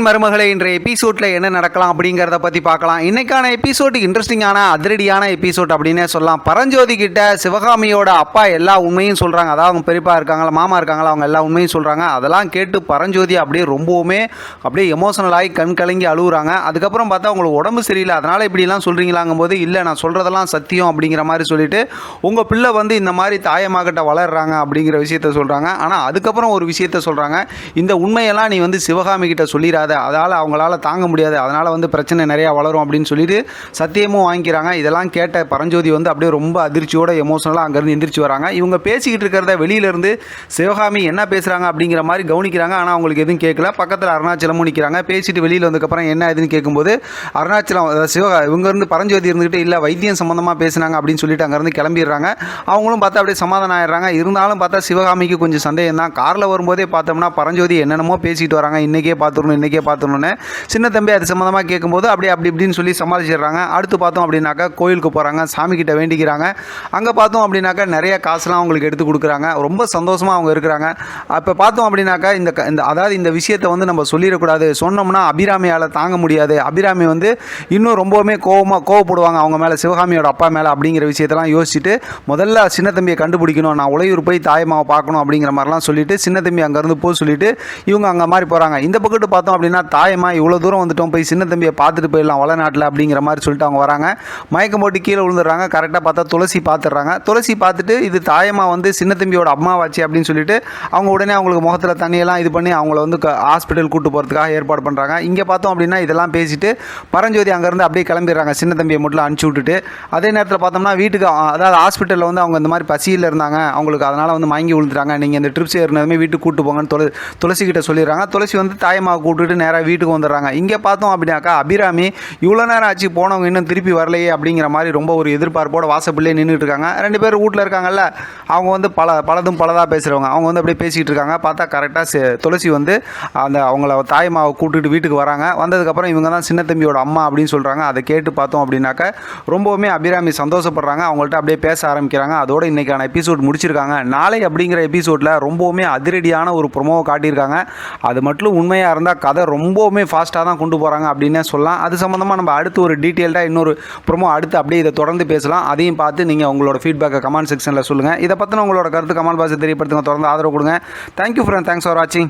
மருமகளே, இன்றைய எபிசோட்ல என்ன நடக்கலாம் அப்படிங்கிறத பற்றி பார்க்கலாம். இன்னைக்கான எபிசோட் இன்ட்ரெஸ்டிங்கான அதிரடியான எபிசோட் அப்படின்னே சொல்லலாம். பரஞ்சோதி கிட்ட சிவகாமியோட அப்பா எல்லா உண்மையும் சொல்கிறாங்க. அதாவது அவங்க பெரியப்பா இருக்காங்களா, மாமா இருக்காங்களா, அவங்க எல்லா உண்மையும் சொல்கிறாங்க. அதெல்லாம் கேட்டு பரஞ்சோதி அப்படியே ரொம்பவுமே அப்படியே எமோஷனல் ஆகி கண் கலங்கி அழுகுறாங்க. அதுக்கப்புறம் பார்த்தா உங்களுக்கு உடம்பு சரியில்லை, அதனால் இப்படிலாம் சொல்கிறீங்களாங்கும் போது, இல்லை நான் சொல்கிறதெல்லாம் சத்தியம் அப்படிங்கிற மாதிரி சொல்லிட்டு உங்கள் பிள்ளை வந்து இந்த மாதிரி தாயமாகிட்ட வளர்கிறாங்க அப்படிங்கிற விஷயத்த சொல்கிறாங்க. ஆனால் அதுக்கப்புறம் ஒரு விஷயத்த சொல்கிறாங்க, இந்த உண்மையெல்லாம் நீ வந்து சிவகாமி கிட்ட சொல்லிடாத, அதால் அவங்களால தாங்க முடியாது, அதனால் வந்து பிரச்சனை நிறையா வளரும் அப்படின்னு சொல்லிட்டு சத்தியமும் வாங்கிக்கிறாங்க. இதெல்லாம் கேட்ட பரஞ்சோதி வந்து அப்படியே ரொம்ப அதிர்ச்சியோட எமோஷனலாக அங்கேருந்து எந்திரிச்சு வராங்க. இவங்க பேசிக்கிட்டு இருக்கிறத வெளியிலேருந்து சிவகாமி என்ன பேசுகிறாங்க அப்படிங்கிற மாதிரி கவனிக்கிறாங்க. ஆனால் அவங்களுக்கு எதுவும் கேட்கல. பக்கத்தில் அருணாச்சலமும் நிற்கிறாங்க. பேசிட்டு வெளியில் வந்ததுக்கப்புறம் என்ன எதுன்னு கேட்கும்போது அருணாச்சலம் இவங்கேருந்து பரஞ்சோதி இருந்துக்கிட்டு இல்லை வைத்தியம் சம்மந்தமாக பேசுனாங்க அப்படின்னு சொல்லிட்டு அங்கேருந்து கிளம்பிடுறாங்க. அவங்களும் பார்த்தா அப்படியே சமாதானம் ஆயிடுறாங்க. இருந்தாலும் பார்த்தா சிவகாமிக்கு கொஞ்சம் சந்தேகம் தான். காரில் வரும்போதே பார்த்தோம்னா பரஞ்சோதி என்னென்னமோ பேசிட்டு வராங்க. இன்றைக்கே பார்த்துடணுன்னு சின்ன தம்பி அது சம்மந்தமாக கேட்கும்போது அப்படி இப்படின்னு சொல்லி சமாளிச்சிடுறாங்க. அடுத்து பார்த்தோம் அப்படின்னாக்கா கோயிலுக்கு போகிறாங்க, சாமி கிட்ட வேண்டிக்கிறாங்க. அங்கே பார்த்தோம் அப்படின்னாக்கா நிறைய காசுலாம் அவங்களுக்கு எடுத்து கொடுக்குறாங்க. ரொம்ப சந்தோஷமாக அவங்க இருக்கிறாங்க. அப்போ பார்த்தோம் அப்படின்னாக்கா அதாவது இந்த விஷயத்தை வந்து நம்ம சொல்லிடக்கூடாது, சொன்னோம்னா அபிராமியால் தாங்க முடியாது, அபிராமி வந்து இன்னும் ரொம்பவுமே கோவப்படுவாங்க அவங்க மேலே, சிவகாமியோட அப்பா மேலே அப்படிங்கிற விஷயத்தெல்லாம் யோசிச்சுட்டு முதல்ல சின்ன தம்பியை கண்டுபிடிக்கணும், நான் உளையூர் போய் தாயமாவை பார்க்கணும் அப்படிங்கிற மாதிரிலாம் சொல்லிட்டு சின்ன தம்பி அங்கேருந்து போக சொல்லிட்டு இவங்க அங்கே மாதிரி போகிறாங்க. இந்த பக்கத்து பார்த்தோம் அப்படின்னா தாயமா இவ்வளோ தூரம் வந்துட்டோம், போய் சின்ன தம்பியை பார்த்துட்டு போயிடலாம் வளநாட்டில் அப்படிங்கிற மாதிரி சொல்லிட்டு அவங்க வராங்க. மயக்கம் போட்டு கீழே விழுந்துடுறாங்க. கரெக்டாக பார்த்தா துளசி பார்த்துடுறாங்க. துளசி பார்த்துட்டு இது தாயமா வந்து சின்ன தம்பியோட அம்மாவாச்சு அப்படின்னு சொல்லிட்டு அவங்க உடனே அவங்களுக்கு முகத்தில் தண்ணியெல்லாம் இது பண்ணி அவங்கள வந்து ஹாஸ்பிட்டல் கூட்டு போகிறதுக்காக ஏற்பாடு பண்ணுறாங்க. இங்கே பார்த்தோம் அப்படின்னா இதெல்லாம் பேசிட்டு பரஞ்சோதி அங்கேருந்து அப்படியே கிளம்பிடுறாங்க, சின்ன தம்பியை மட்டும் அனுப்பிச்சி விட்டுட்டு. அதே நேரத்தில் பார்த்தோம்னா வீட்டுக்கு, அதாவது ஹாஸ்பிட்டலில் வந்து அவங்க இந்த மாதிரி பசியில் இருந்தாங்க, அவங்களுக்கு அதனால் வந்து மயங்கி விழுந்துட்டாங்க, நீங்கள் இந்த ட்ரிப்ஸ் ஏறினதுமே வீட்டுக்கு கூட்டு போங்கன்னு துளசி கிட்ட சொல்லிடுறாங்க. துளசி வந்து தாயமாக கூப்பிட்டுட்டு நேராக வீட்டுக்கு வந்துடுறாங்க. இங்கே பார்த்தோம் அப்படின்னாக்கா அபிராமி இவ்வளோ நேரம் ஆச்சு போனவங்க இன்னும் திருப்பி வரலையே அப்படிங்கிற மாதிரி ரொம்ப ஒரு எதிர்பார்ப்போட வாசப்பிள்ளையே நின்றுட்டு இருக்காங்க. ரெண்டு பேரும் வீட்டில் இருக்காங்கல்ல, அவங்க வந்து பலதாக பேசுகிறவங்க, அவங்க வந்து அப்படியே பேசிகிட்டு இருக்காங்க. பார்த்தா கரெக்டாக துளசி வந்து அவங்கள தாயமாவை கூப்பிட்டுட்டு வீட்டுக்கு வராங்க. வந்ததுக்கப்புறம் இவங்க தான் சின்ன தம்பியோட அம்மா அப்படின்னு சொல்கிறாங்க. அதை கேட்டு பார்த்தோம் அப்படின்னாக்கா ரொம்பவுமே அபிராமி சந்தோஷப்படுறாங்க. அவங்கள்ட்ட அப்படியே பேச ஆரம்பிக்கிறாங்க. அதோடு இன்றைக்கான எபிசோட் முடிச்சிருக்காங்க. நாளை அப்படிங்கிற எபிசோடில் ரொம்பவுமே அதிரடியான ஒரு ப்ரொமோவை காட்டியிருக்காங்க. அது மட்டும் உண்மையாக இருந்தால் கதை ரொம்பவுமே ஃபாஸ்ட்டாக தான் கொண்டு போகிறாங்க அப்படின்னே சொல்லலாம். அது சம்மந்தமாக நம்ம அடுத்து ஒரு டீட்டெயில்டாக இன்னொரு ப்ரொமோ அடுத்து அப்படியே இதை தொடர்ந்து பேசலாம். அதையும் பார்த்து நீங்கள் உங்களோட ஃபீட்பேக்கை கமெண்ட் செக்ஷனில் சொல்லுங்கள். இதை பற்றின உங்களோட கருத்து கமெண்ட் பாக்ஸில் தெரியப்படுத்துங்க. தொடர்ந்து ஆதரவு கொடுங்க. தேங்க்யூ ஃப்ரெண்ட், தேங்க்ஸ் ஃபார் வாட்சிங்.